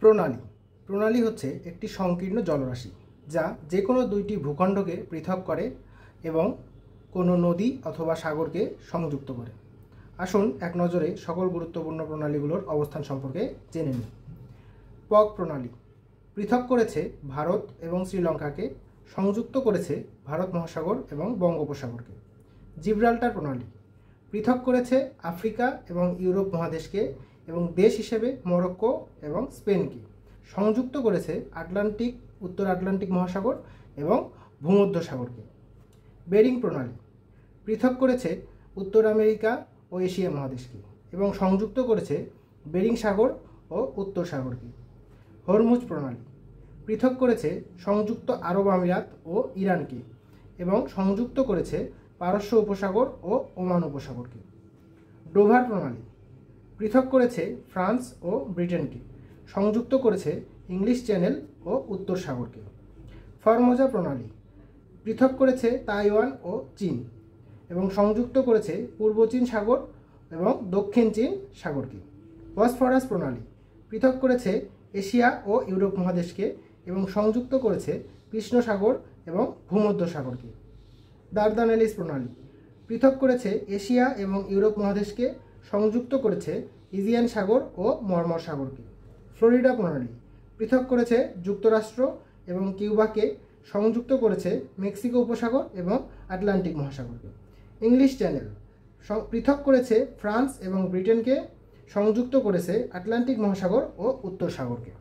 প্রণালী প্রণালী হচ্ছে একটি সংকীর্ণ জলরাশি যা যে কোনো দুইটি ভূখণ্ডকে পৃথক করে এবং কোনো নদী অথবা সাগরকে সংযুক্ত করে। আসুন এক নজরে সকল গুরুত্বপূর্ণ প্রণালীগুলোর অবস্থান সম্পর্কে জেনে নিই। পগ প্রণালী পৃথক করেছে ভারত এবং শ্রীলঙ্কাকে, সংযুক্ত করেছে ভারত মহাসাগর এবং বঙ্গোপসাগরকে। জিব্রাল্টার প্রণালী পৃথক করেছে আফ্রিকা এবং ইউরোপ মহাদেশকে এবং দেশ হিসেবে মরক্কো এবং স্পেনকে, সংযুক্ত করেছে আটলান্টিক, উত্তর আটলান্টিক মহাসাগর এবং ভূমধ্যসাগরকে। বেরিং প্রণালী পৃথক করেছে উত্তর আমেরিকা ও এশিয়া মহাদেশকে এবং সংযুক্ত করেছে বেরিং সাগর ও উত্তর সাগরকে। হরমুজ প্রণালী পৃথক করেছে সংযুক্ত আরব আমিরাত ও ইরানকে এবং সংযুক্ত করেছে পারস্য উপসাগর ও ওমান উপসাগরকে। ডোভার প্রণালী পৃথক করেছে ফ্রান্স ও ব্রিটেনকে, সংযুক্ত করেছে ইংলিশ চ্যানেল ও উত্তর সাগরকে। ফরমোজা প্রণালী পৃথক করেছে তাইওয়ান ও চীন এবং সংযুক্ত করেছে পূর্ব চীন সাগর এবং দক্ষিণ চীন সাগরকে। বসফরাস প্রণালী পৃথক করেছে এশিয়া ও ইউরোপ মহাদেশকে এবং সংযুক্ত করেছে কৃষ্ণ সাগর এবং ভূমধ্যসাগরকে। দারদানেলিস প্রণালী পৃথক করেছে এশিয়া এবং ইউরোপ মহাদেশকে, সংযুক্ত করেছে ইজিয়ান সাগর ও মর্মর সাগরকে। ফ্লোরিডা প্রণালী পৃথক করেছে যুক্তরাষ্ট্র এবং কিউবাকে, সংযুক্ত করেছে মেক্সিকো উপসাগর এবং আটলান্টিক মহাসাগরকে। ইংলিশ চ্যানেল পৃথক করেছে ফ্রান্স এবং ব্রিটেনকে, সংযুক্ত করেছে আটলান্টিক মহাসাগর ও উত্তর সাগরকে।